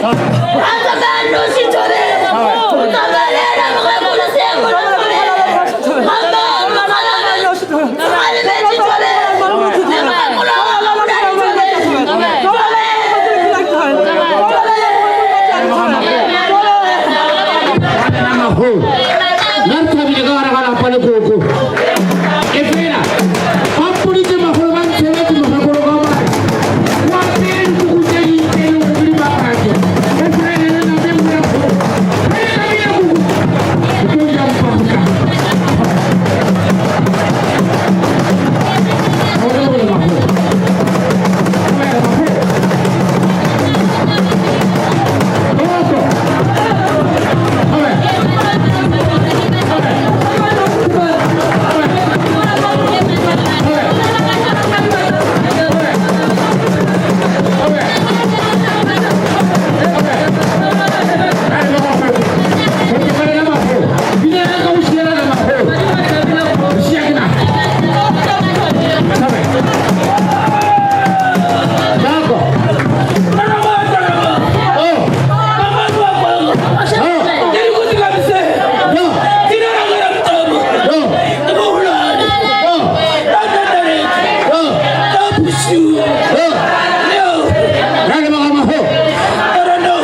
Thank you.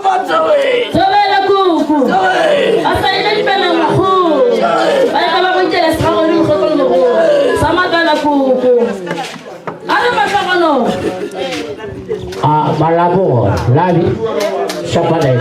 Sobela kuku. Asa ina dipena mkhu. Ba ka ba bontela sa go le go go go. Sama kana kuku. Ano ba ka kono? Malabo, labi. Siapa deh?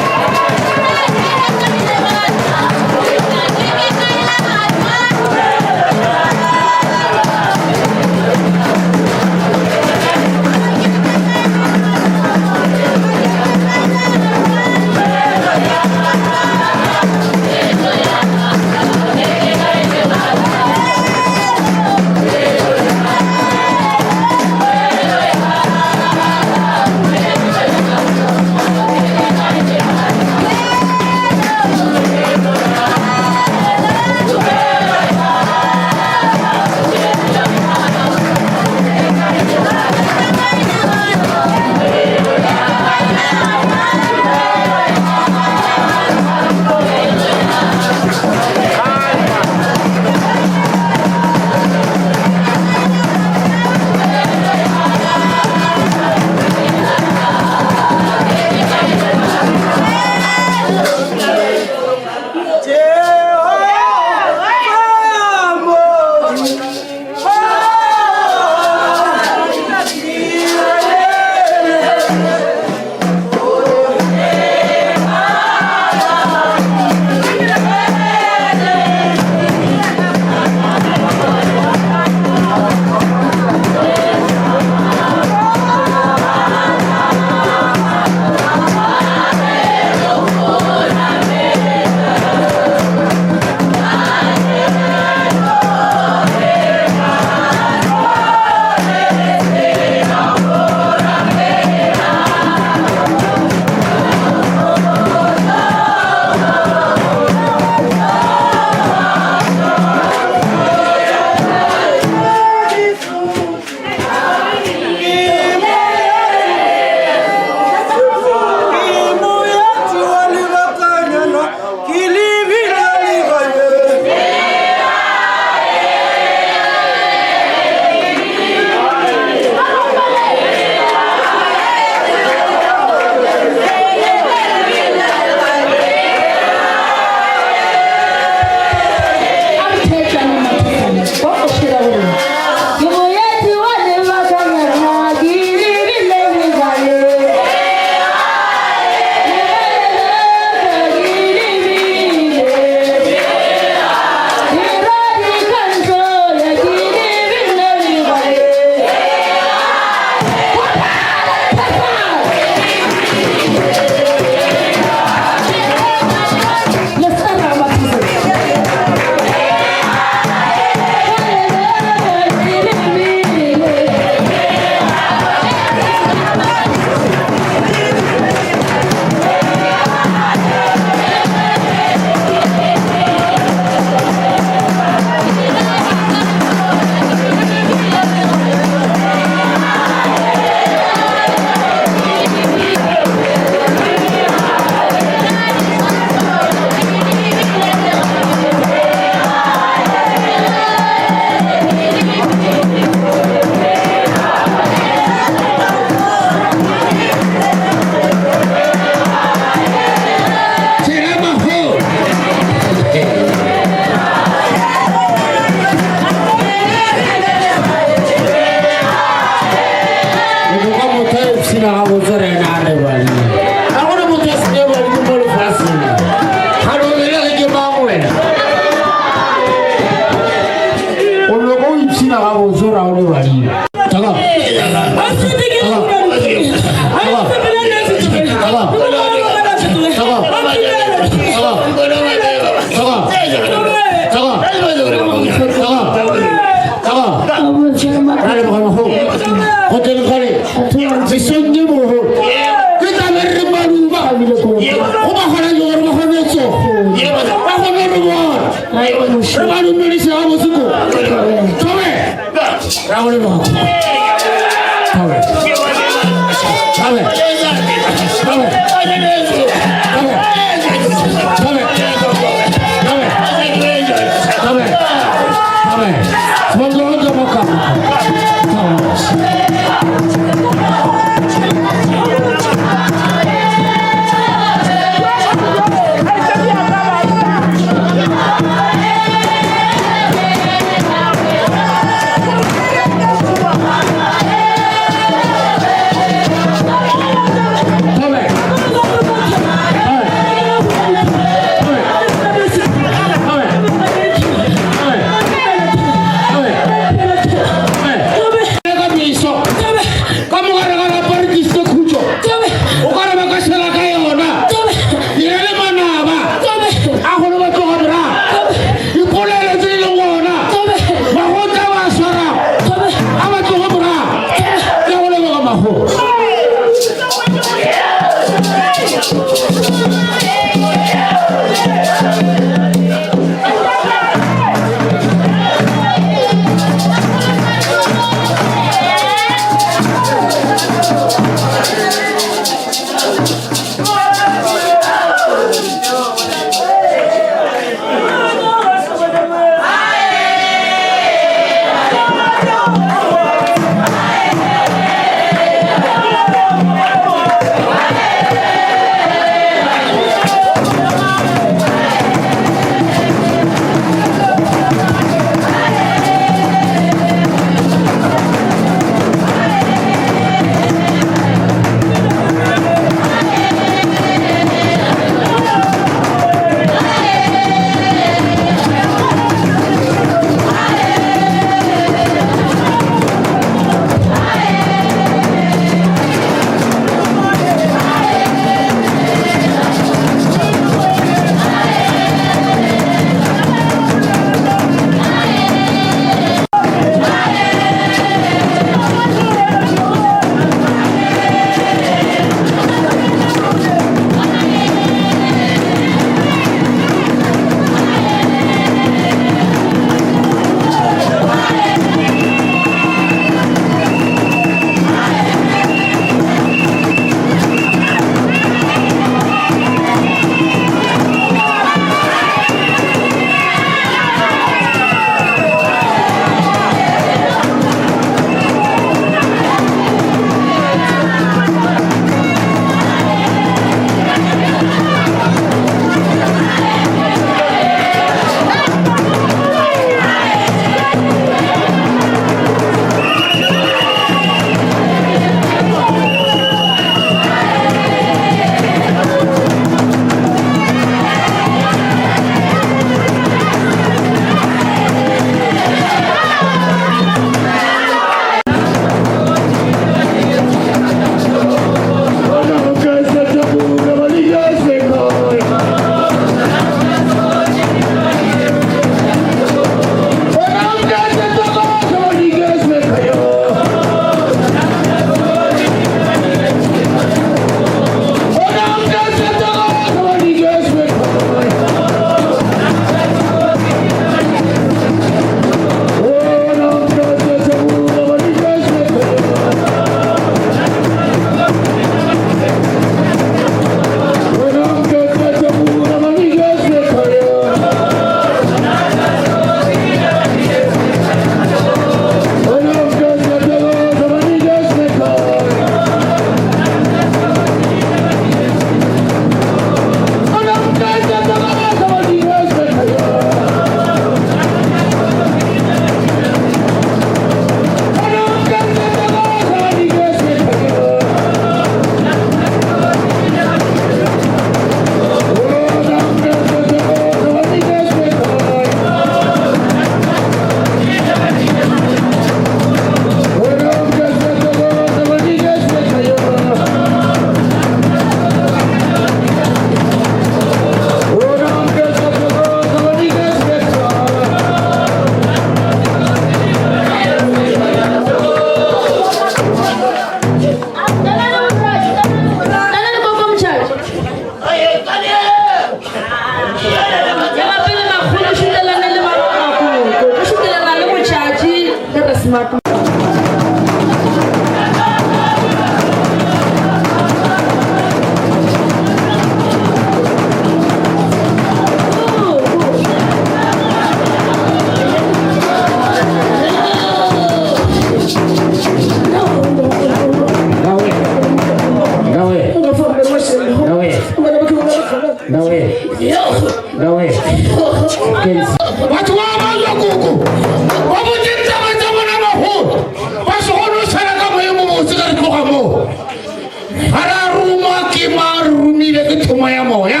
moya moya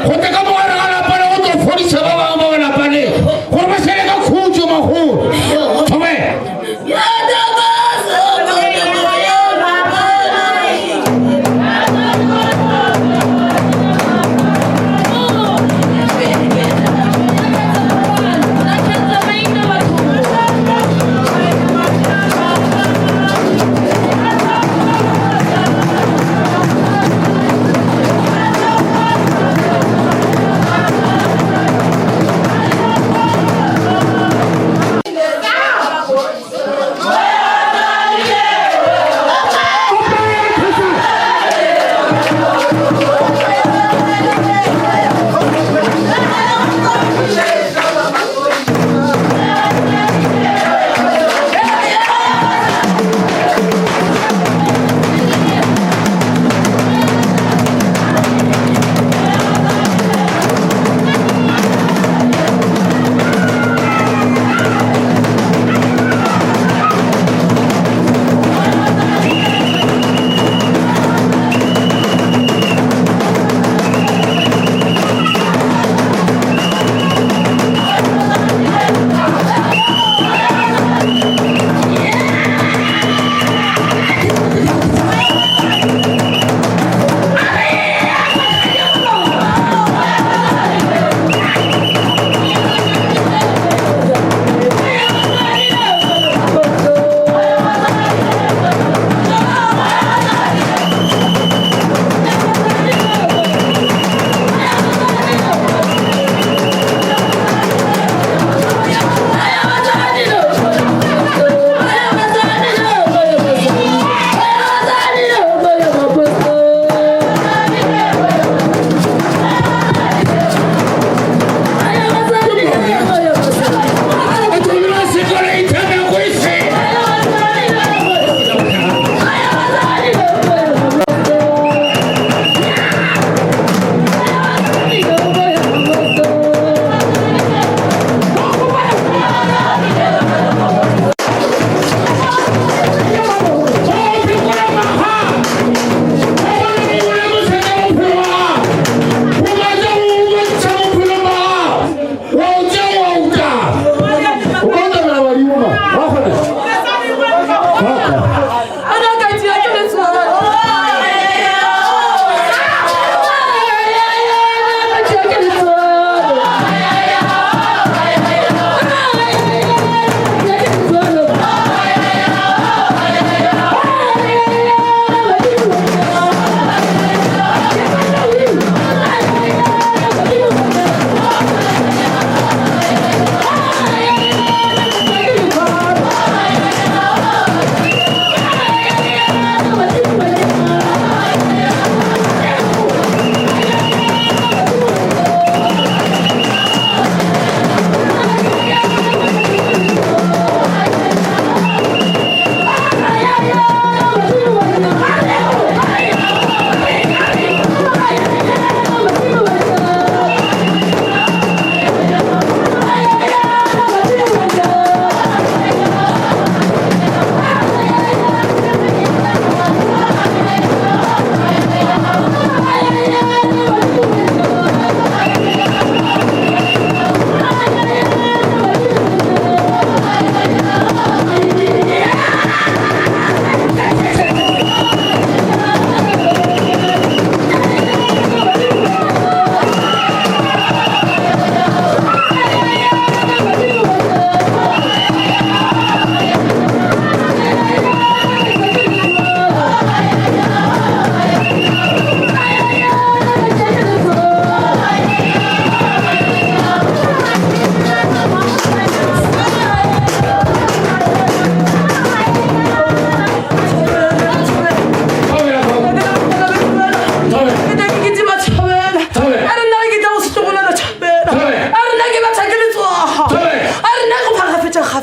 go te ka mogare ga lapane go tlo fodisa ba bangwe ba lapane gore ba sele ka khutso magolo thome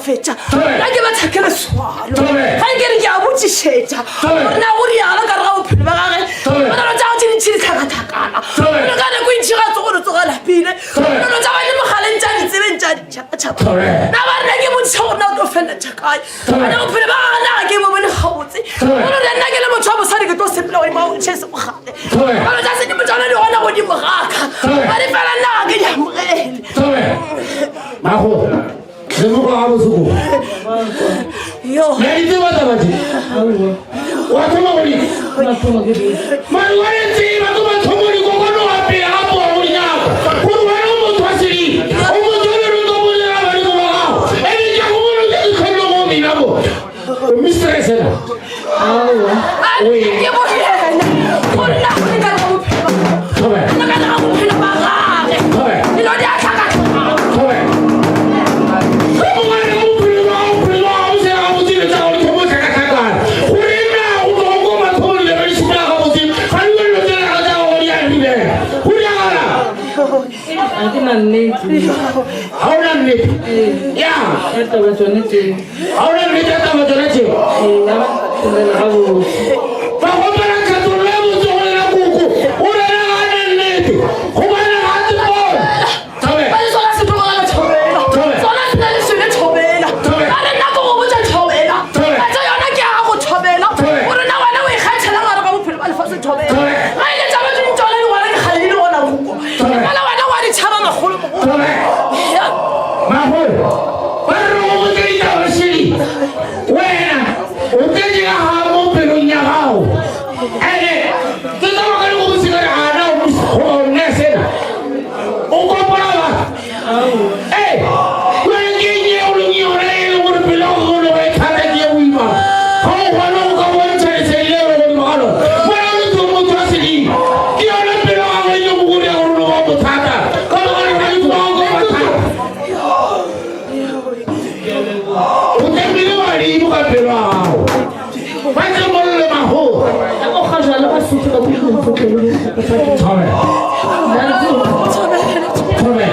fetša nna ke batha ke leswalo ga ke re ke a botsišetša na o riala ka re ga bophelo ba gage onalo tsa go tse dintšhi di tlhakatlhakana ono ka nako e ntšhi ga tsogolo tsoga lapile ono tsa bane mogaleng tša ditsebeng tša ditšhapatšhapa na ba rena ke botsiša gore na o tlo feleletša kae ane bophelo ba gage naga ke bobone gabotse ono re nna ke le motho wa bosadi ke tlo sepela godimo ga bontšhe se mogale ono tsa sedimo tsone di gona go a di fela nna ga ke di amogele Tobe. Mago. Le mo ga bosuko. yo Le di tse ba taba tse. Wa thoma go di. Mari wa le tse ba go ba thoma di go go no ape ga bo go di nyaka. Go wa no mo twasiri. O mo jole ro go mo ya ba di go ga. E di ja go mo no di kholo mo mi na bo. O mistress na. Oye, ke bo yena go nna go le ka go bophelo Tobe. nna ka ga bophelo ba gage Tobe. dilo di a tlhaka Tobe. Go wa no mo pelo o se ga mo dire tsa go di mo ka ka ka. Go re na o go ma thole le ba di sina ga mo dire. Ga di lo tsena ga go di a rile. Go ya gara. Antina nnete. Ha o na nnete. Ya. Ya taba tsone tse. Ha o na nnete ya taba tsone tse. Ya ba tsela ga bo. Ba go para ka tlo le mo tso le la kuku. O re na ga na nnete. Go ba na ga tse bo. Tabe. ba di sona se tlogela thobela sona se na le sone thobela a le nna ko go botsa thobela a tsa yona ke a go thobela gore na wena o ikgathela gare ga bophelo ba lefatshe thobela ga ile tsa batho ntole le ngwana ke gale le gona kuko fela wena wa ditšhaba magolo mogolo Tabe. Mago. Ba re go mo tseita ba shiri. Wena o tseje ga mo pelo nya gago. Ene ke tsa ba ka go botsa ga ana o ne sena. O ko para ba. Eh. Wena ke nye o lo nye o re le gore pelo go lo e thara ke o ima. Ha o bona o ka bontsha se le go di magalo. Wena o tlo mo tsa se di. Ke ona pelo ga go yo mo go ya go lo go bothata. Ka ba ga di go go bothata. O te mire wa di mo ka pelo ga gago. Ba tse mo le mago. Ya go ga jalo ba sutse ka bophelo go Tabe. Tabe. Tabe.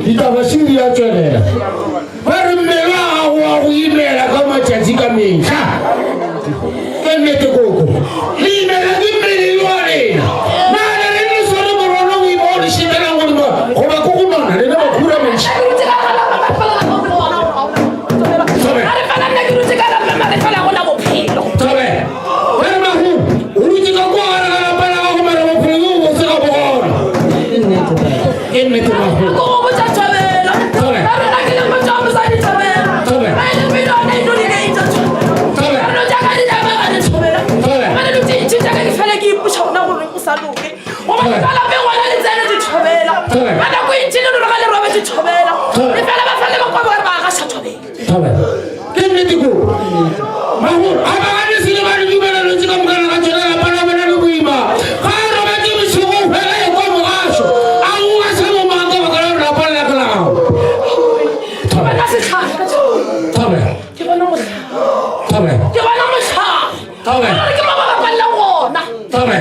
Ditaba siri ya tswelela ba re mmela gago wa go imela ka matšatši ka mehla ke nnete koko le imela ke mmele yo a lena nale re ne sone morona o ima o le šetela godimo goba ko go nona le ne ba phura mešha tabe ba re mago o rutse ka kwa gare ga lapa la gago mara bophelo yo botse ga bogona ke nnete mago Tabe. Ke nnete ko. Mago a ba ga ne sele ba di dumela lo tsika mogala ga tsela la bana bana le boima. Ga ro ba ke bosigo fela e kwa mogasho. A o ga se mo manga ba ka la pa la ka la gago. Tabe. Tabe. Tabe. Tabe. Tabe.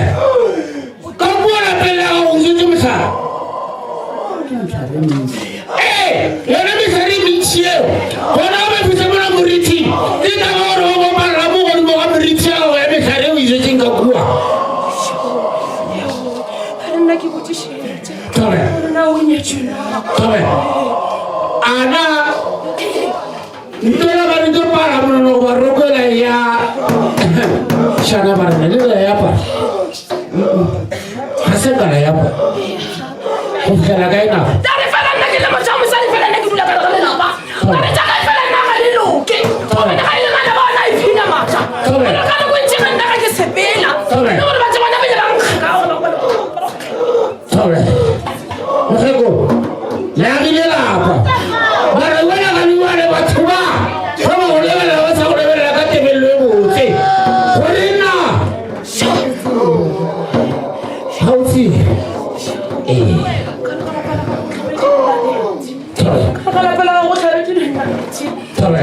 Ka bua la pele ga o ntse motsa. Yona mesari mentšhi eo gona ba fitsa mona moriti ke ka gore o bomarela mo godimo ga moriti ao ya mesari o isetseng ka kua Tabe. Tabe. Ana ntola ba re tlo para monono ba rokola ya shana ba re le la ya pa ga se ka la ya pa go fitlhela ka ena Tabe. Moseko le agile lapa ba re wena ga di bale batho ba ba ba go lebelela ba sa go lebelela ka tebelelo e botse gore na gaufi Tabe.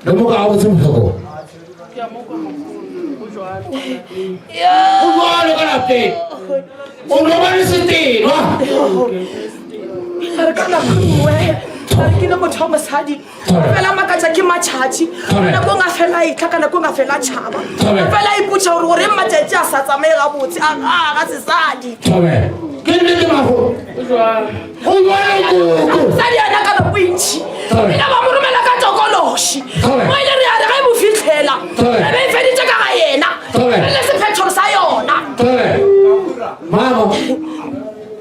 Namo ka ako sa mga ko. Kumalo ka natin. Umabali sa tin, ha? Kana kuwe. Kina motho wa mosadi. Fela makatsa ke matšhatši. Na go nga fela e tlhakana go nga fela tšhaba. Fela e botša gore re matšatši a sa tsamaye ga botse a ga sesadi. Ke nnete mago. Mosadi a nyaka nako e ntšhi. Ena ba mo romela ka tokološi. Mo ile re a re ga e mo fitlhela. E be e feditše ka ga yena. E le sephetholo sa yona. Mama.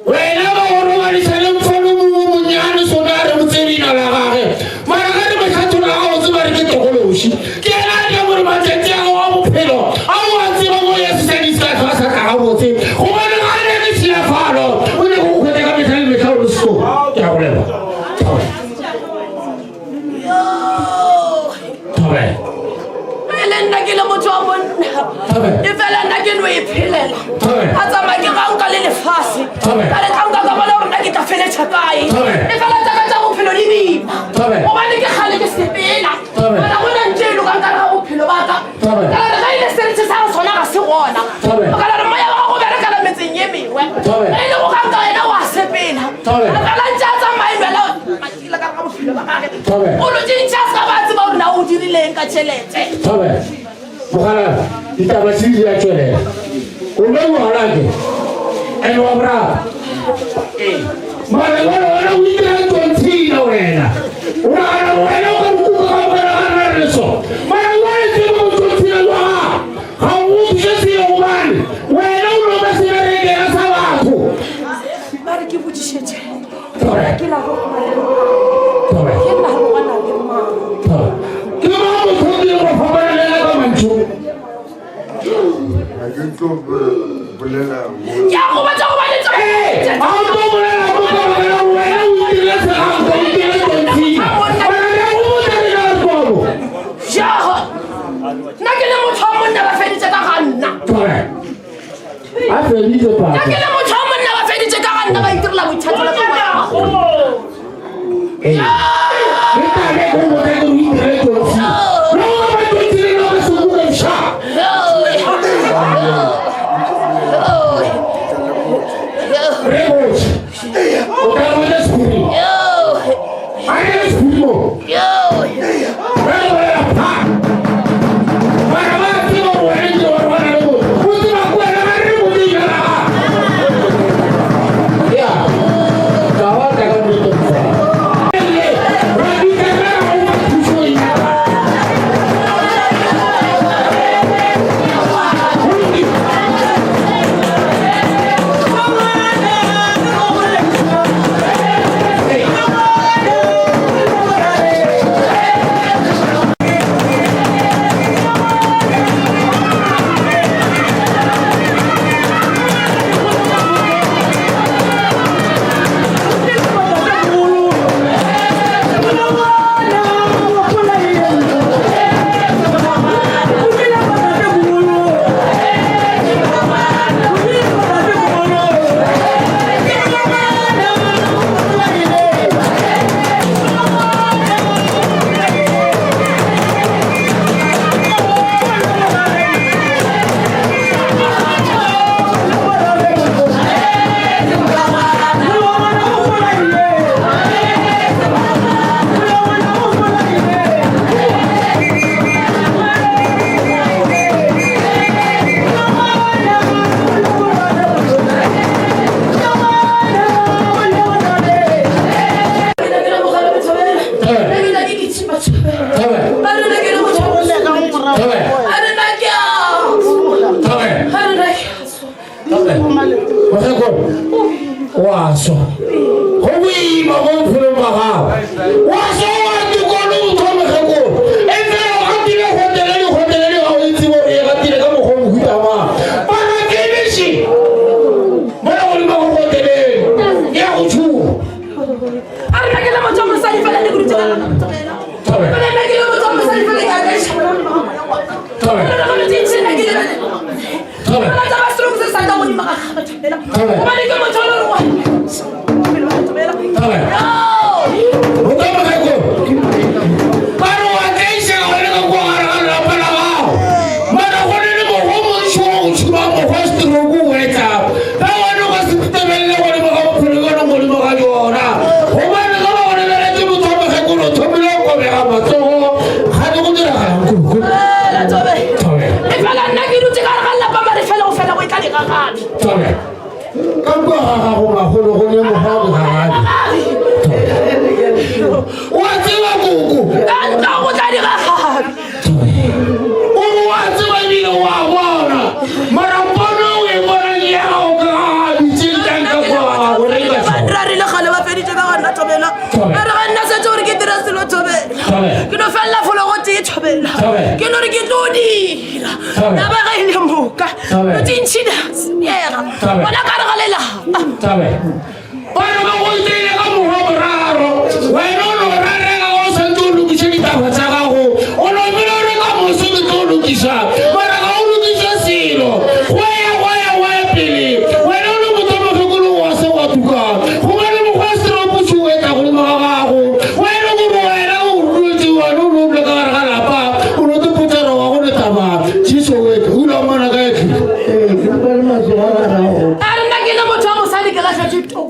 Wena ba o robalisa le mfano monyane sonare motsebina la gage. Mara ga re makhathola ga o tseba re ke tokološi. Ke ena ke gore matšatši a wa bophelo. A o a tseba mo ya sesadi se ka tlhoa sa ka ga botse. Gobane ga ne ke tšhiafalo. O ne go kgwete ka metlha le metlha o le seko. Ke a go leba. Nna ke le motho wa monna e fela nna ke no e phelela a tsamaya ke ganka le lefase ka le ganka ka bona gore nna ke tla feletša kae e fela tsaka tsa bophelo di bima gobane ke kgale ke sepela mana gona ntelo ka nkare ga bophelo baka ka re ga ile seretse sa go sona ga se gona ka re moya wa go berekela metseng ye mengwe e le go ganka ena wa sepela ka la ntse a tsamaelwela matila ka ga bophelo ba gage o lo dintšha se ka ba tseba gore na o dirileng ka tšhelete Bukan kita masih dia cile. Udah mau lagi. Wabra. Mana orang kita kunci na wena. Orang kan buka kamera reso. Mana itu mau kunci na wah. Kamu bisa sih oman. Wena udah masih ada yang salah aku. Mari kita puji saja. Kita kita mana lima. Kita mau kunci na wah. Ya, aku baca balik sampai. Aku boleh Ya, nak kena mau cuma nak fedi cakap anak. Apa ni tu pak? Nak kena mau cuma nak fedi cakap anak yang terlalu cantik lagi. Kita ada kau ada tu ini ada tu. Lawan tu tidak nak suku Isha. Rebos, udah mana sepuluh? Ada sepuluh. Berapa pak? Berapa kilo orang jual mana tu? Untuk aku ada mana pun tidak. Ya, kawan jangan begitu. Rabi kerana orang kusui. Waso, hobi magon pulo maga. Waso tu kolu kamu kamu. Entar hati le kau itu boleh hati le kamu kamu kita mah. Mana kini sih? Mana orang mahu hotel le? Ya ucu. Ada lagi nama macam saya pada negeri jangan. Ada lagi nama macam saya pada ada. Ada nama cincin lagi. Ada nama strung saya tahu ni makan. Kembali ke macam orang. Bukan mereka. Baru ada yang so hadi go dira ga go tobe e fela nna ke dutse ka ga lapa mare fela o fela go ikane ga gane tobe ka go ga go ba go go le mo ha go ga gane wa tsela go ka go tla di ga gane o wa tsela ni wa bona mara bona o e bona ni ya o ga di tshintang ka go re ga ra re le gale ba feditse ka gana tobela re ga nna se tsore ke dira selo tobela ke no fella folo go tse tobela ke no re ke todira na ba ga ile moka no tintshida yega bona ka re galela tabe bona ba go tsile ka mo ho boraro wena o no rare ga o sa ntulu ke tshedi ba tsa ga go o no bile re ka mo se ke tulu ke sa bona ga o lu ke sa silo wa pele wena o no mo tama go go wa se wa tuka go ba le mo go se ro bo tswe ta go le mo ga go wena go ro wena o rutsi wa no no le ka ga la pa o no te putero wa go le taba tshiso we o lo mana ga ke ba le ma se ga arna ke le motho mo sa di ka ga tshito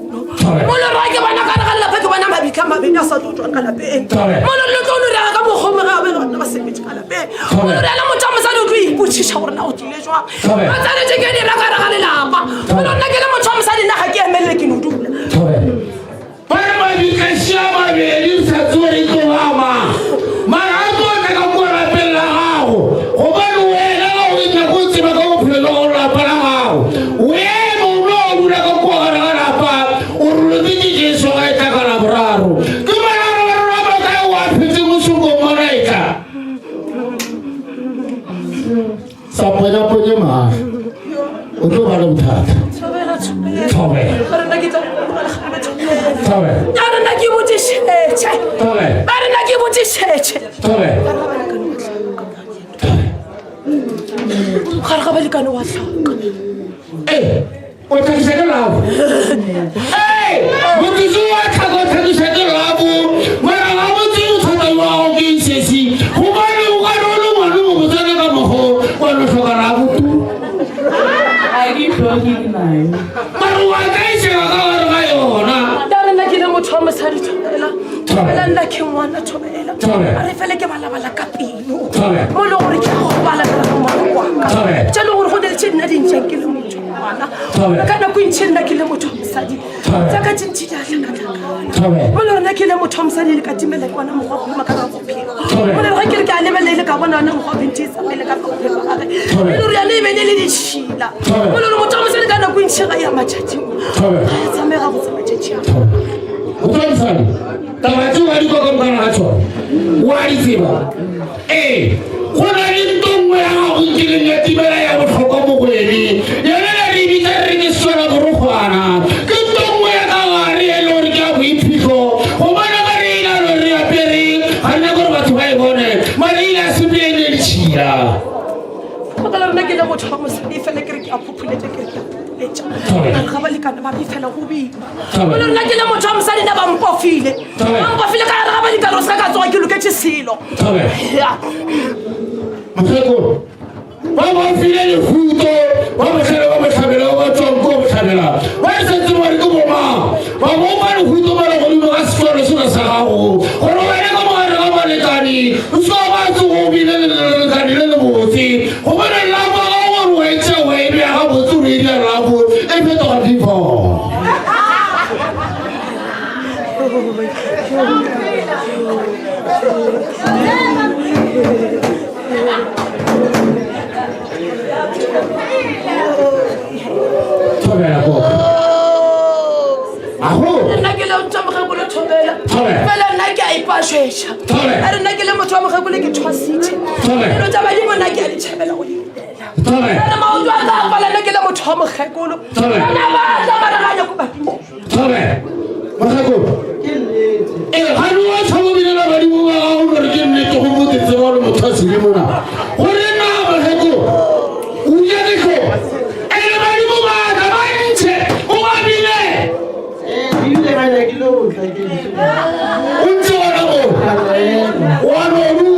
mo lo ra ke bana ka ga la pa ke bana mabika mabina sa tlo tswa ka la pe mo lo lo tlo ra ka mo go ga ba ba se bitse ka la pe mo lo ra la motho mo sa di tlo iputshisha gore na o tlile jwa ba tsare je ke di ra ka ga le lapa mo lo nna ke le motho mo sa di na ga ke emelle ke no dula para mabika shama be di sa tsore ko mama mara go ka ka mo ra pela gago go ba le wena o itla go tseba ka go phelo go la para gago we mo no dula ka go ga la pa o ro di di so ga ta ka la boraro ke mara ra ba ka wa phetse mo sugo mo raika sa pona pone ma o tlo ba le bothata tobe arna ke tla tobe arna ke botsishe tobe arna ke botsishe tobe ga ga ba le kana wa tlhaka o tla ke lawo mo ke wa thago thago ke lawo mara ga mo tse o thata wa go ke sesi go ba le o ga no mo no mo tsana ka mo go wa no hloka lawo tu I keep talking now. mara wa ka ise ga yona dare nna ke le motho wa mosadi thobela thobela nna ke ngwana thobela a re fele ke balabala ka pelo mo le gore ke go bala ka ngwana waka tse le gore go ne le tse nna dintseng ke le motho ngwana ka nako e ntšhi nna ke le motho wa mosadi tsa ka tšintšhi di a tlhakatlhakana mo le gore nna ke le motho wa mosadi le ka timela ke bona mokgwa bolema ka ga bophelo mo le gore ke re ke a lebelele ka bona ona mokgwa bente e tsamele ka bophelo gage mo le gore yana e bene le ditšhila mo le gore motho wa mosadi ka nako e ntšhi ga ya matšhatšing ga ya tsamega go tsamatšhatši ya o tla tsana taba tse wa di go ka mona ga tsona wa di tseba go na le ntongwe ya go nkileng ya tibela ya botlhokwa mo go ene yona la re bitsa re ke sola borogwana ke ntongwe ya ka gare e le gore ke ya boiphitlho go bona ka re ina lo re apere ga nna gore batho ba e bone mare ile a sepele ditšhila ka la rena ke le motho wa mosadi fela ke re ke a phopholetse ke re ke a phopholetša ga ba lekana ba fela go bima mo le rena ke le motho wa mosadi na ba mpofile ka gare ga ba lekana o se ka tsoga ke loketse selo Mokgeko, ba file lehuto, ba motlhabela ba tswang ko motlhabela ba e santse ba re ke boma ba bopa lehuto ba le godimo ka setlwalo sena sa gago gore wena ka mogare ga balekane o seka ba tse go bile lekane le le botse go bona lapa ga gore o etse webe ya ga botse o re e dia lapo e phetoga dipo Thobela go. Aho. nna ke le motho wa mogekolo thobela fela nna ke a ipashwešha a re nna ke le motho wa mogekolo ke thwasithe dilo tsa badimo nna ke a ditšhabela go diela ane maoto a ka pala nna ke le motho wa mogekolo ana batla maraganya ko badimo Mokgeko. Ga no wa tshabo binela badimo ba gago gore ke nnete go botsetse ba le motho a sele mona gore na Mokgeko o jediko ene badimo ba ka ba ntšhe o ba bile o ntse wona mo wa noru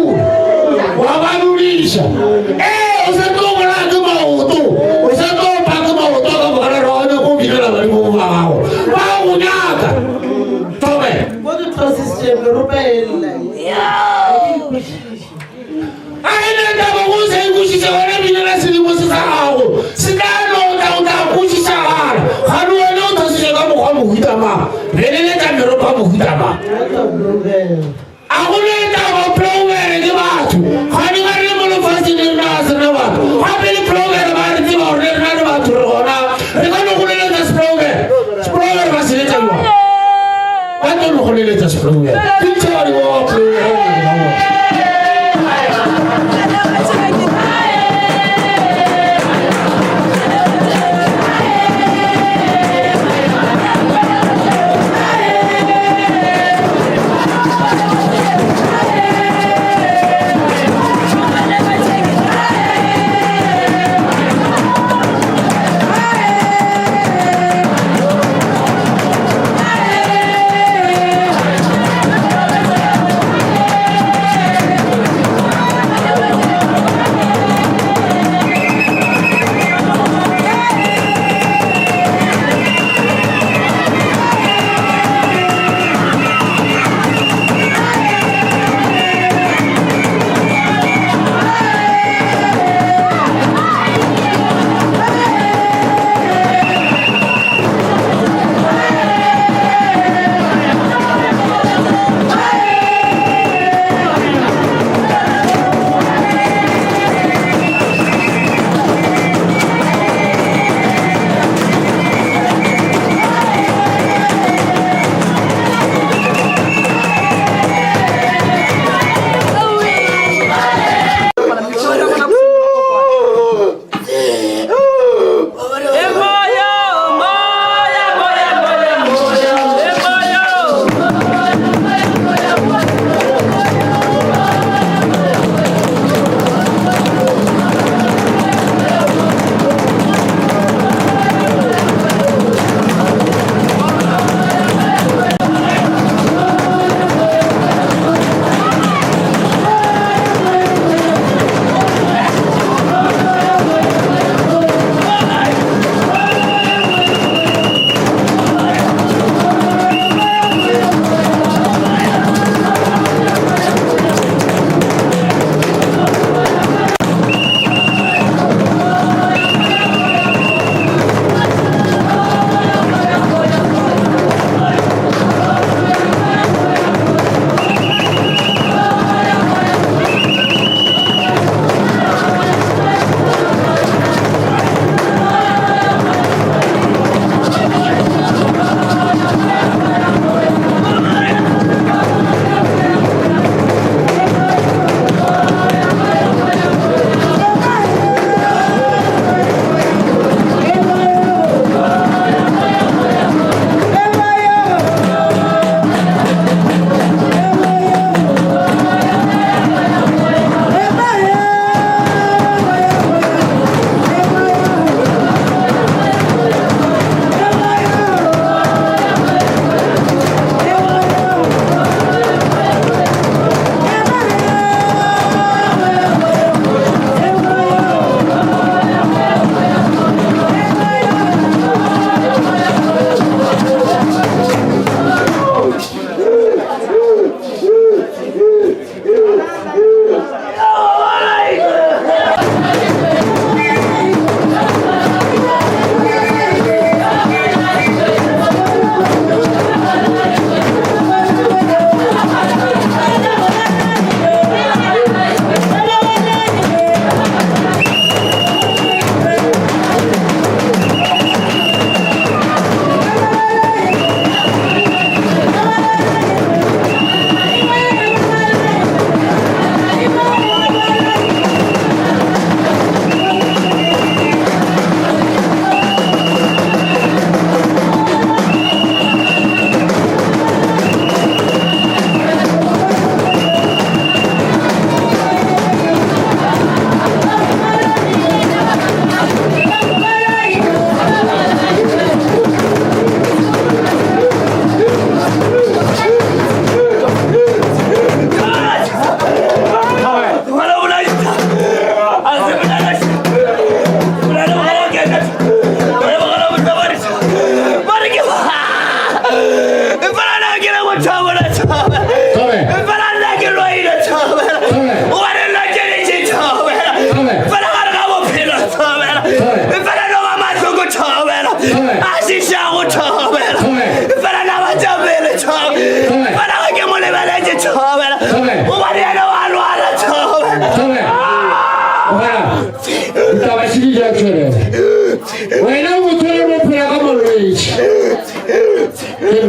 wa ba nulisha o se tlo bona ke maoto o se tlo pa ke maoto ka bogare ra one go binela badimo ba gago ba go nyaka Tobe What the process chamber? Belele ta meropa mo hutama. Agone ta go prover ke batho. Khani ga re mo lo fasi le na sena ba. Ha bele prover ba re di ba re na ba tro gona. Re ga no go le ta prover. Prover ba se le ta mo. Ba no go le ta prover. Picture go prover.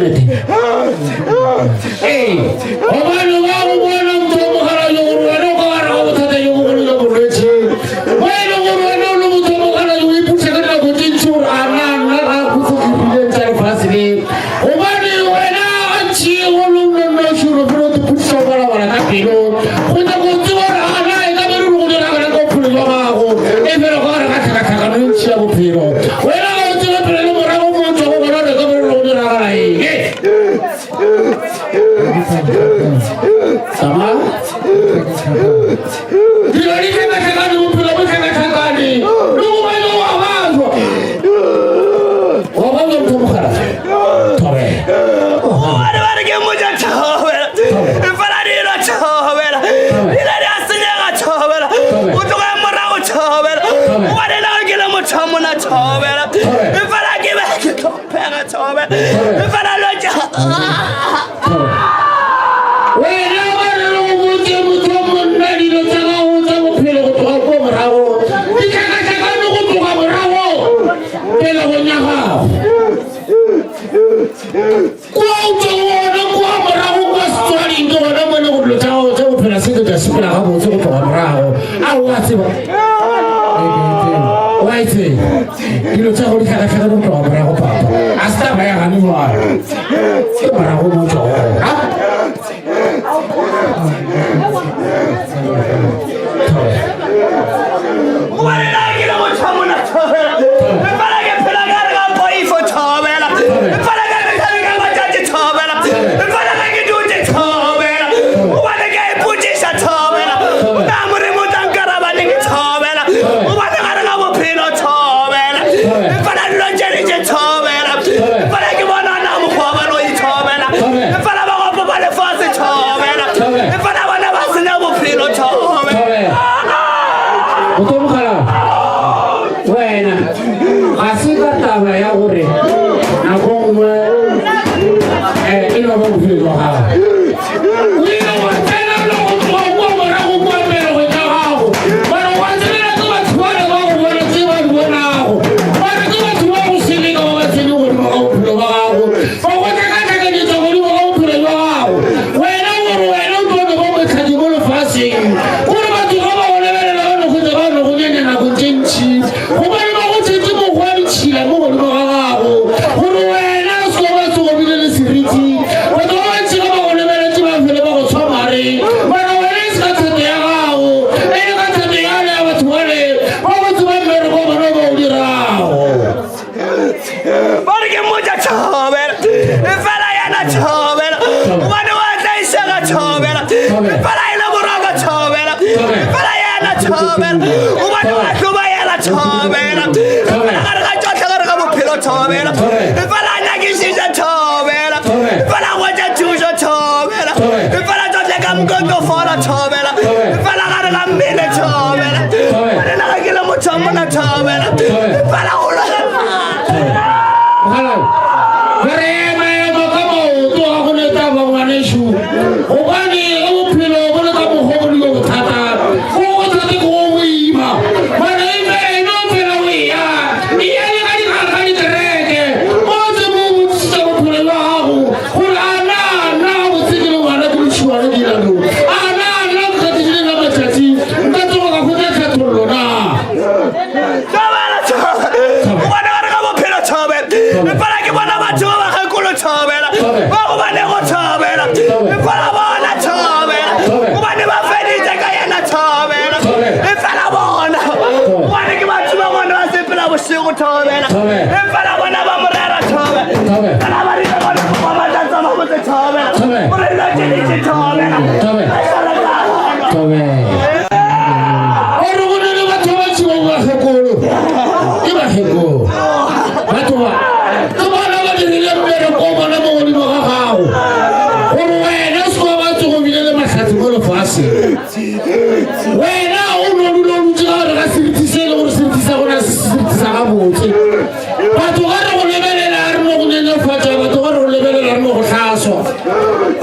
tšhelete gobane ba go bona motho o mogala yo gore wena o ka gara ga bothata yo bogolo ja bolwetse ba e le gore wena o le motho o mogala yo o iputsa ka dinako tse ntši gore a nna ga kgotse ke rileng tsa lefase le gobane wena a ntšie go le nnonnošoro felo te putsa o balabala ka pelo go nyako tseba gore ana e ka bere go dira kana ka bophelo jwa gago e fela go gare ka tlhakatlhakano e ntšhi ya bophelo wena ga o tseba pele le morago motho go bona re ka bere go dira kana enge sama dilo di tlhakatlhakane bophelo bo tlhakatlhakane le go bane wa bazwa wa bazwa motho mogala thobe Bari ke muja chawela. Fala dilo chawela. Ila dia senyega chawela. Utoka morago chawela. Wale la ke le motho mona chawela. Fala ke ba ke pega chawela. Fala lo cha. wena ba re go botse motho monna dilo tsa gago tsa bophelo go tloga ko morago di tlhakatlhakane go tloga morago pele go nya gago kwa o tswa gona kwa morago kwa setswading ke gona mone go dilo tsa gago tsa bophelo se ke tsa sepela ga botse go tloga morago a wa tseba wa itse dilo tsa go di tlhakatlhakane go tloga morago papa a se taba ya gane moara ke morago mo tswa gona Wale la ke le motho mona chawela. Fala ke phela ka re ga boifo chawela. Fala ka ke ka matjatji chawela. Fala ka ke dutse chawela. Wale ke iputisa chawela. Na more mo tankara ba ne ke chawela. Wale ka re ga bophelo chawela. Fala lo jere je chawela. Fala ke bona na mo kwa ba lo I chawela. Fala ba go ba le fase chawela. Fala bana ba senya bophelo chawela. motho mogala wena ga se ka taba ya gore nako nngwe e le ba bophelo jwa gago o ile wa tsena le go tloga kwa morago kwa pele go tsa gago bare wa tselela ke batho ba le ba go bona tse ba di bonago bare ke batho ba go seleka ba ba tsene godimo ga bophelo ba gago ba go tlhakatlhakanyetsa godimo ga bophelo jwa gago wena gore wena o tlobe ba motlhadi mo lefaseng gore batho ga ba go lebelela ba nokgotsa ba no go nyanya nako tse ntšhi gobane ba go tsetse mokgwa ditšhila mo godimo ga gago gore wena se ba se go bile le seriti batho ba bantši ga ba go lebeletse ba fele ba go tshwamare bara wena e se ka thate ya gago e le ka thate yale ya batho bale ba go tseba mmereko bona ba o dirago Bari ke muja chawela. Fala yana chawela. Wani wa taisega chawela. Fala ila buraga chawela. Fala yana chawela. Wani wa kuba yana chawela. Fala karga chota karga bophelo chawela. Fala nyagishisha chawela. Fala waja chusha chawela. Fala chota kamgoto fola chawela. Fala karga mile chawela. Fala nakakila muchamuna chawela. Fala ula. Hello. Very email come on to a hundred of one issue. One year, Opilo, one of them holding over Tata. What are the Goima? My name is no we are. The Ellie the Red. All the moves so Pulau. Who are now sitting on a good shoe. I'm not continuing on the chatty. That's all I would have to Para que van a machuar a culo chavela. Vamos a nego chavela. Para bona chavela. Vamos a feliz de caer na chavela. Para bona. Vamos que machuar no hace pela você o chavela. Para bona vamos a chavela. Para marina vamos a dançar vamos a chavela. Por el noche dice chavela. Ora uno ne batho ba tsi ba hekolo. Ke ba hekolo. Batho ba. Ke bona ba dirile mmere ko bona mo godimo ga gago. Gore wena se go ba tso go bile le mahlatsi mo lefase. Wena o no lo ntse ga re ga seriti se le gore seriti sa gona seriti sa ga botse. Batho ga re go lebelela re mo go nyenyefatsa batho ga re go lebelela re mo go tlhaswa.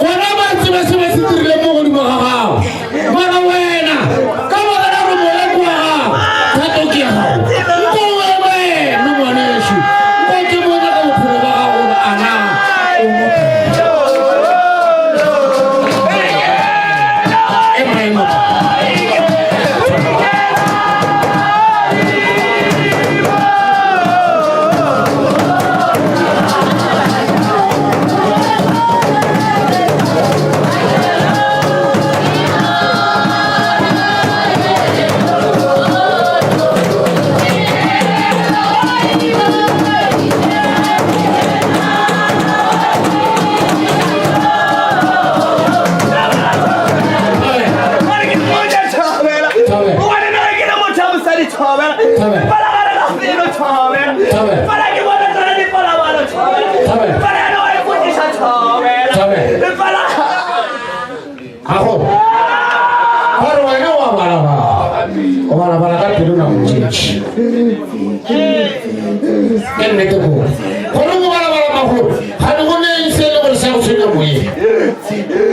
Gona ba tse ba se ba se dirile mo godimo ga gago. Mara wena ka ba ga re mo ya kwa thato ke ya gago. Ko wena no mwana shi. Ko ke mo ga bophelo ba gago ana o mo Para la filo chobela. Para que vos no te para la mano chobela. Para no hay putis a chobela. Para. Aho. Para bueno wala ka pilu na mchichi. Enne to ko. Kono wala maho. Hanu ne sele wala sa usenya moyi.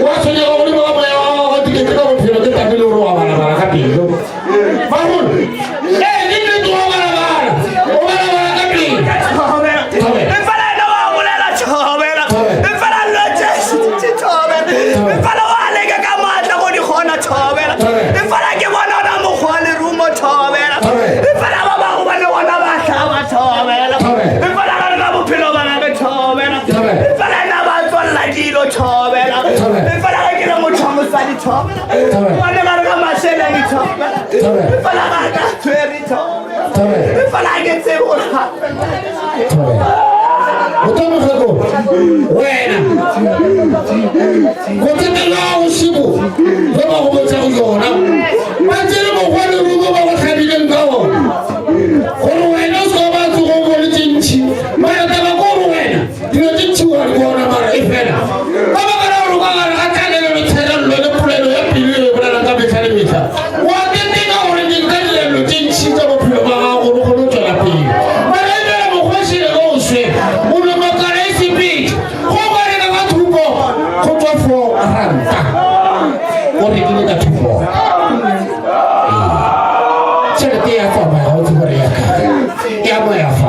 Wa sonya ko ni ba ma ya ko dike ko pilu ke tabilu ro wala ka pilu. Mahul. Ni to wala ka pilu. Para no wala la chobela. Para lo chesi chobela. Para wale ka kamata ko ni khona chobela. Para ke bona na mo khwale rumo chobela. Para baba ko bana wana ba hlaba chobela. Para ka mo philo bana be chobela. Para na ba tswalla dilo chobela. Para ke na mo chomosadi chobela. Wana ba ka masela ni chobela. Para ka tsweri chobela. Para ke tsebona. Utama kako wena kotela usibu baba ko botsa yona batjele mo gwane rubo ba go tlhabile ngawo gore wena o se ba tsogo go le tintshi mara taba go re wena dilo tintshi wa le bona mara e fela baba ka re go ga ga tsalelo le tshela lo le polelo ya pile le bona ka betla metla wa ke tinga gore ke ka le tintshi tsa bophelo ba gago go go tswela pele mara e le mo go se go se for ranta ore ke le ka thupo tšhelete ya fa ba go tsore ya ka ya mo ya fa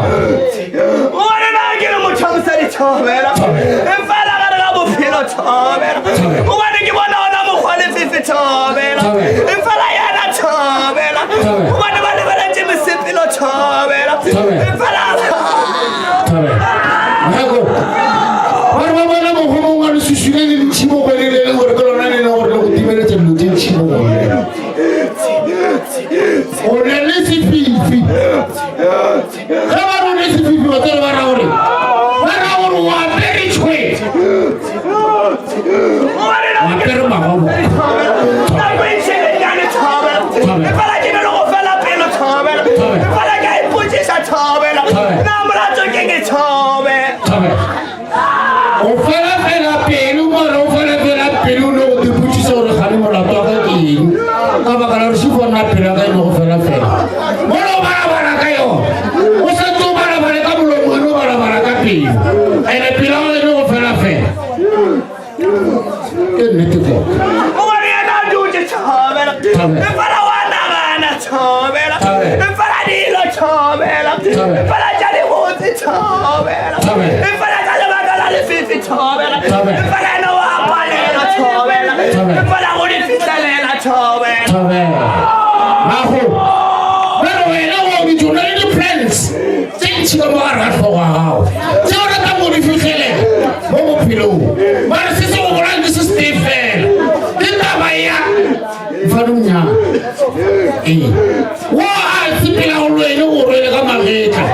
ore na ke le motšhamosadi tšhobela e fela ga re ga bophelo tšhobela o bane ke bona ona mokgwale fifi tšhobela e fela yana tšhobela o bane ba lebeletse mesepelo tšhobela e fela Susugani di cibo quelli delle ore però non è ore lo dimene c'è il cibo o nelle si fifi non è si fifi ma te lo va ore wa very sweet ma per ma uomo ma poi c'è le gane tavole e para che non lo fa la pena tavole e para che poi c'è sa tavole non me la giochi che tavole o fa la pelu mara o fa la pelu no de puchi so ra khani mara to ka ki ka ba ka ru fo na pera ga no fa la pera moro bara kayo o sa to bara ka bulo no bara ka pi ai le pila no fa la fe ke ne te ko o ri na ju je chabela e para wa na chabela e para di lo chabela e para ja le mo te chabela e para le fifi tšhobela e fela no wa palela tšhobela e fela go di fitlelela tšhobela mago pero wena o di tšona le di-plans tse ntši ka mo gare ga tlhogo ga gago tse o rata mo di fitlhelela mo bophelong mare se se go bolang ke se stay fela ke taba ya mfanong yang wa a sepela go lwene go rwele ka magetla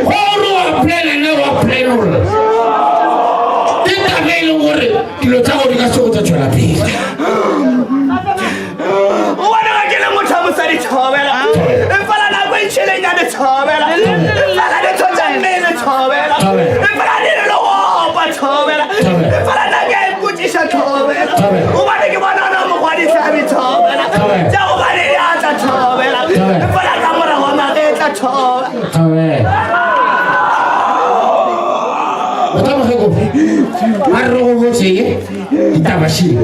gore wa planane wa planola dilo tsa go di ka sego tsa tšwela pele o bona ga ke le motšhamosadi tšhobela e fela nako e tšhelenyane tšhobela e fela ditho tša mmele tšhobela e fela dile le go opa tšhobela e fela nako e mpotšiša tšhobela o bane ke bona ona mokgwadihlabi tšhobela tša go ba le diatla tšhobela e fela ka morago magetla tšhobela arro go se ditaba shi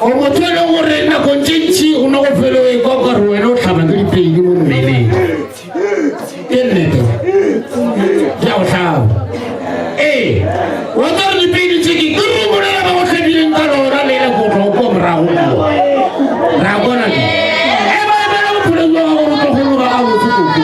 o motlele go re na kontšintši o no go felo e kwa ka re wena o tlhama ke dipeidi mo mmeleng ke nnete ya go tlhaba wa tsare dipeidi tse ke ke re bolela ba go tlhabileng ka lora lela kotlo ko morago ra bona e ba bela bophelo jwa gago go tlogolo ba ga botse koko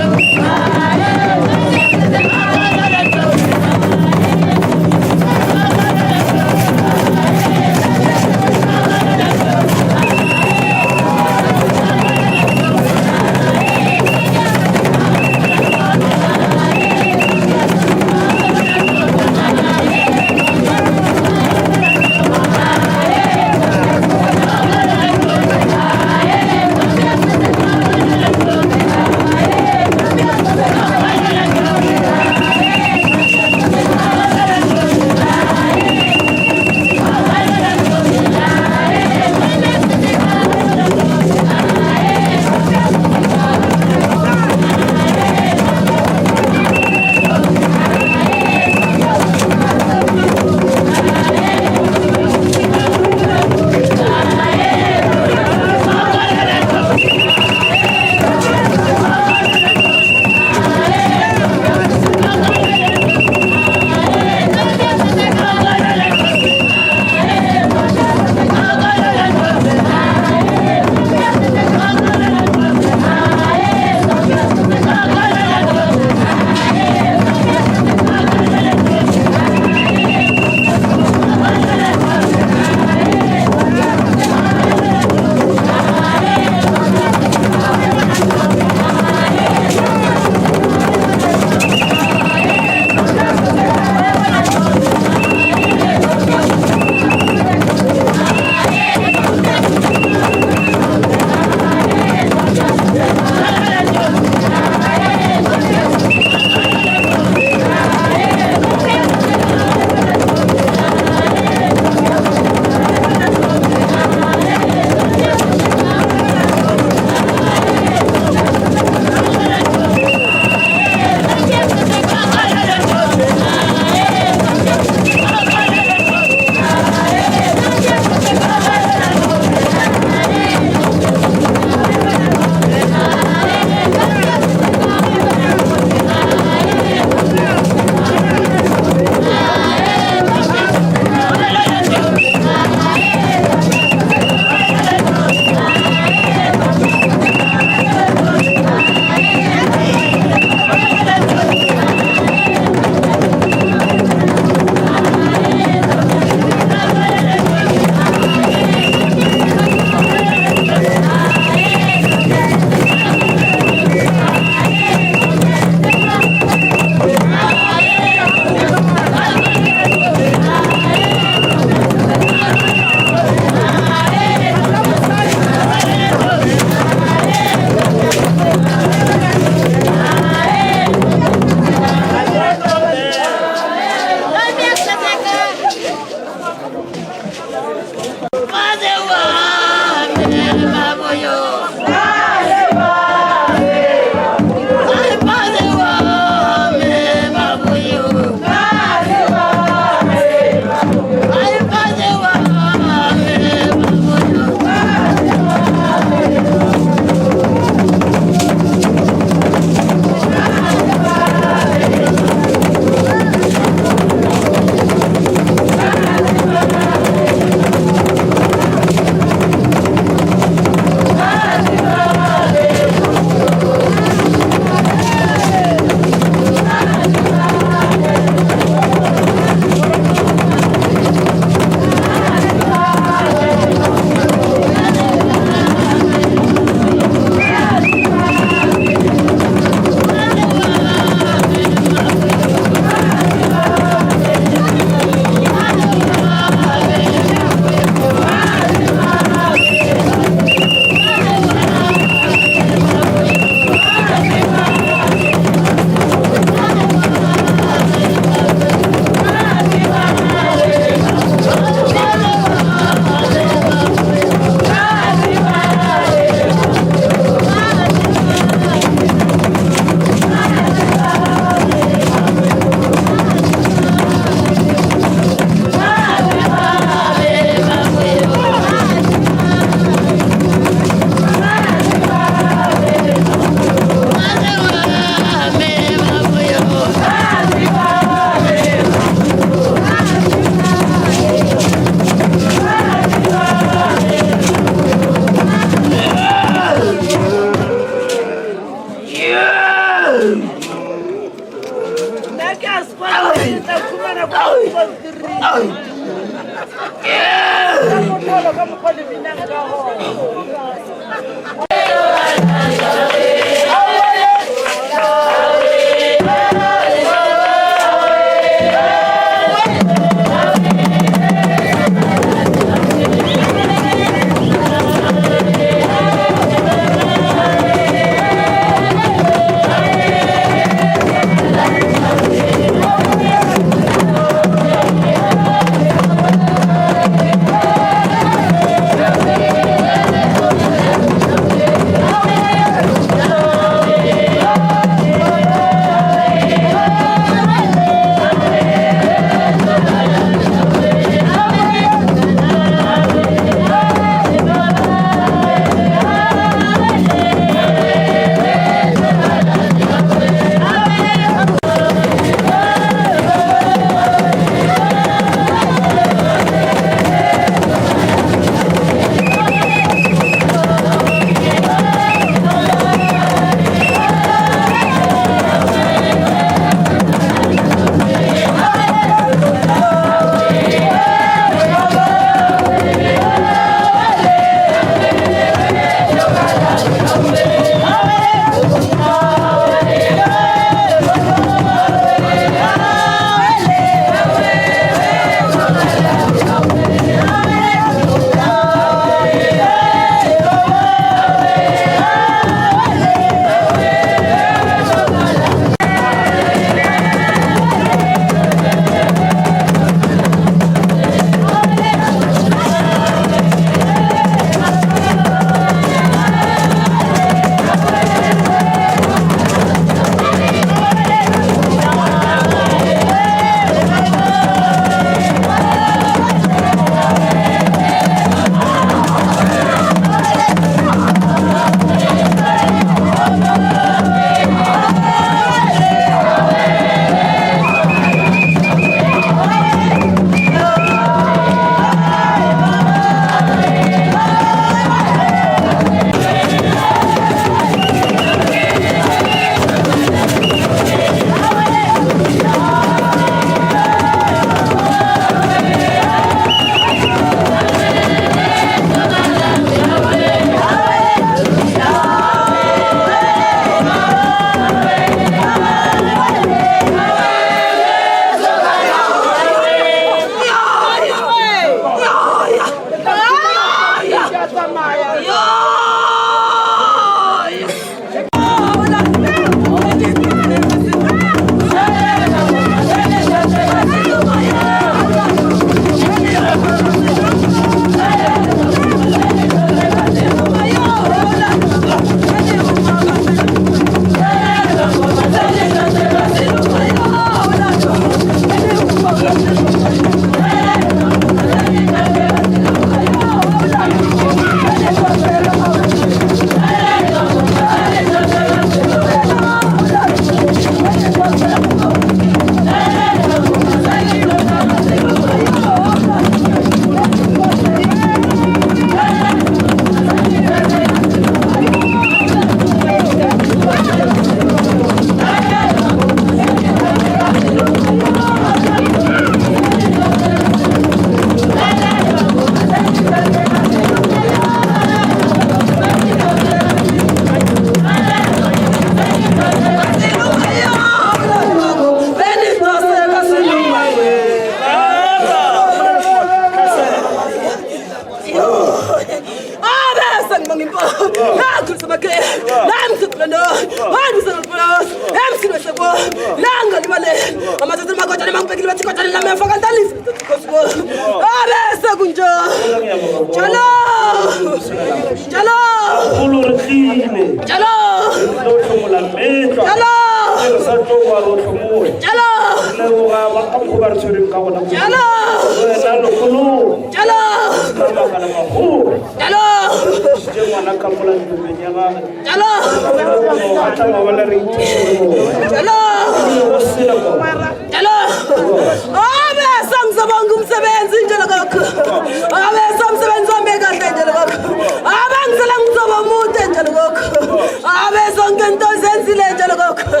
Abesong ngento zenzile njalo kokho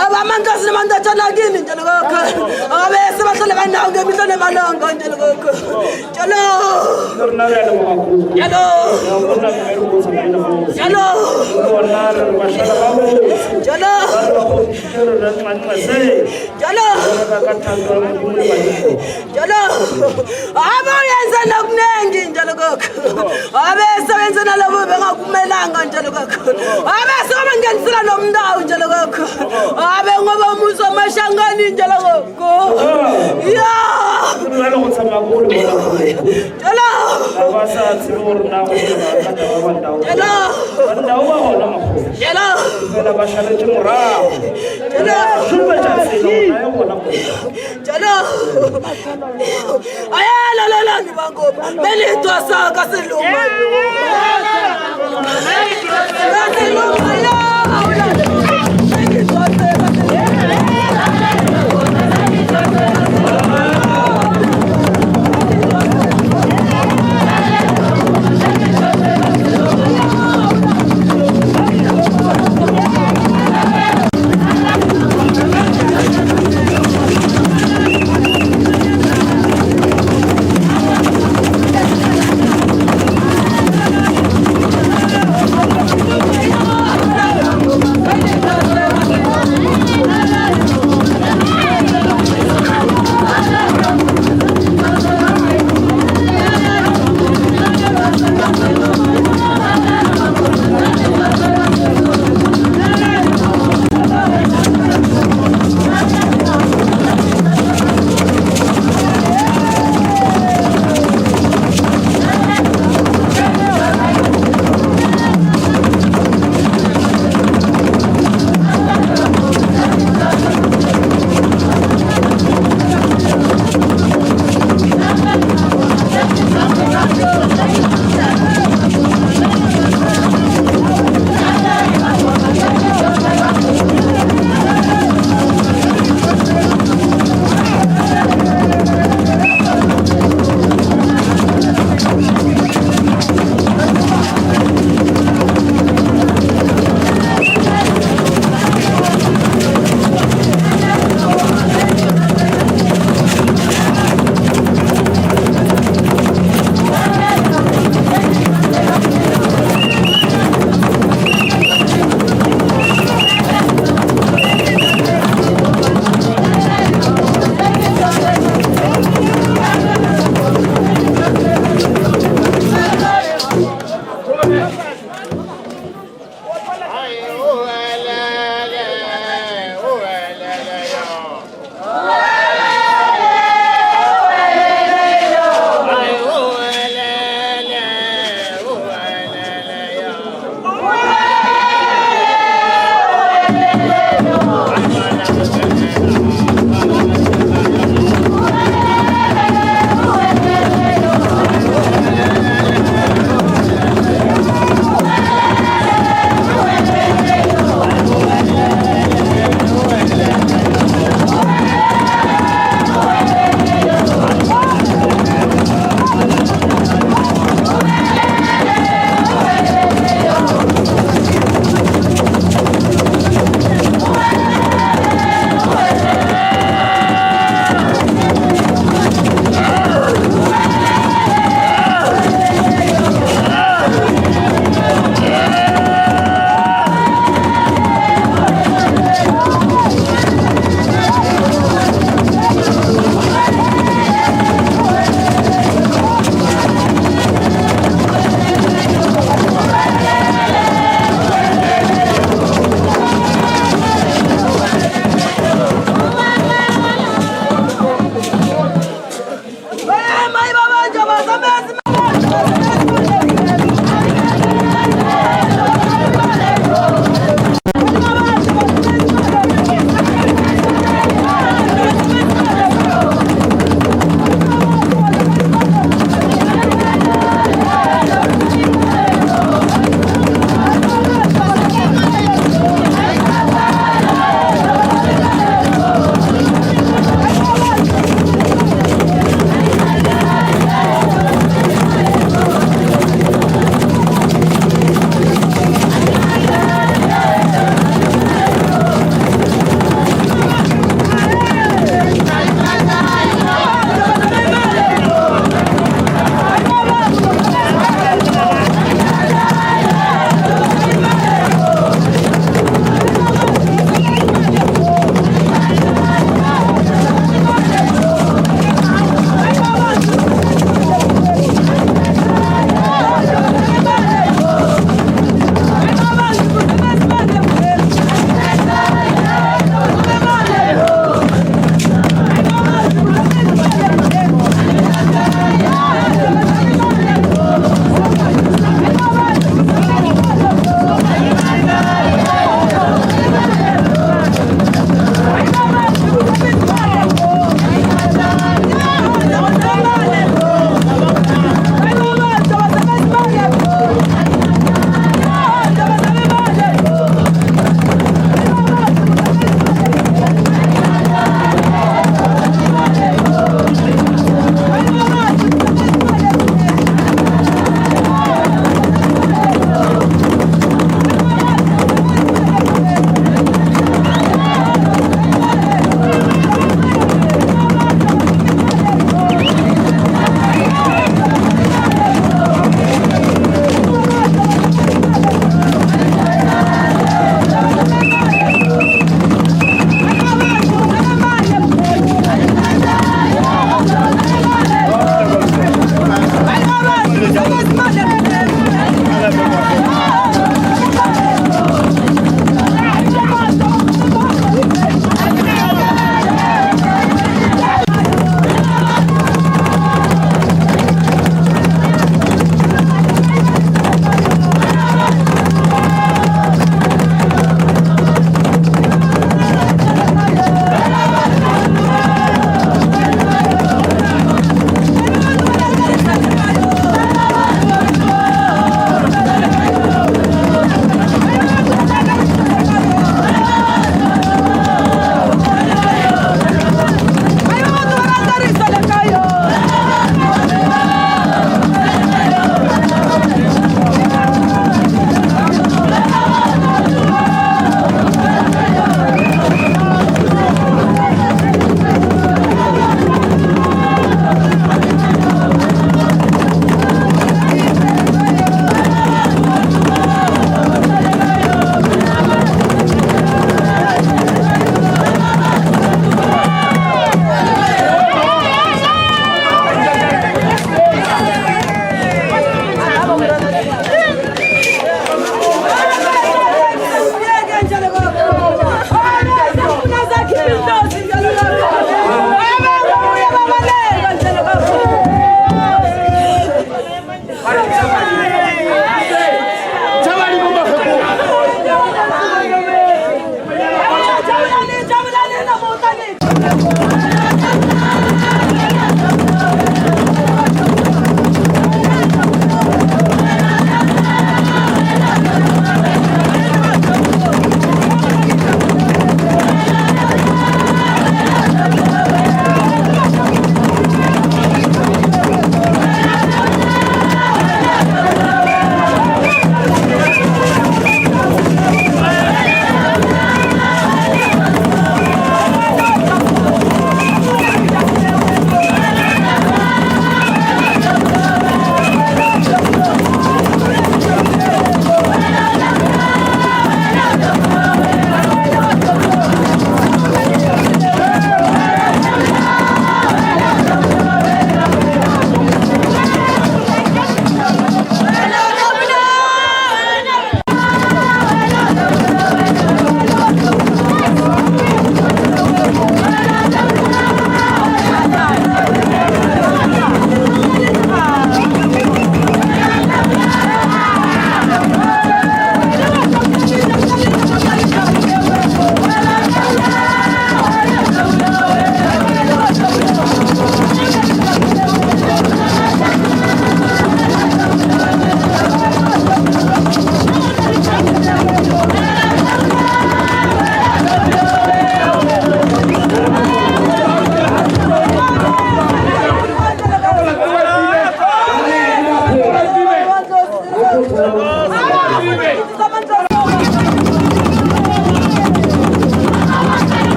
abamandla sinemandla tjana kini njalo kokho abese bahlale banawo ngemihlo nemalanga njalo kokho njalo njalo njalo njalo njalo njalo abayenza nokuningi njalo kokho abese benza nalabo bengakumelanga njalo kokho abese bangenisela nomndawo njalo kokho abe ngoba umuzo amashangani njalo kokho ya njalo abasathi urna njalo ndawo bahona makho njalo phela bashale tshimura njalo shumba tshafilo nayo bona njalo ayala la ngibango belitwa saka seluma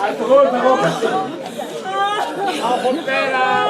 Ako pera.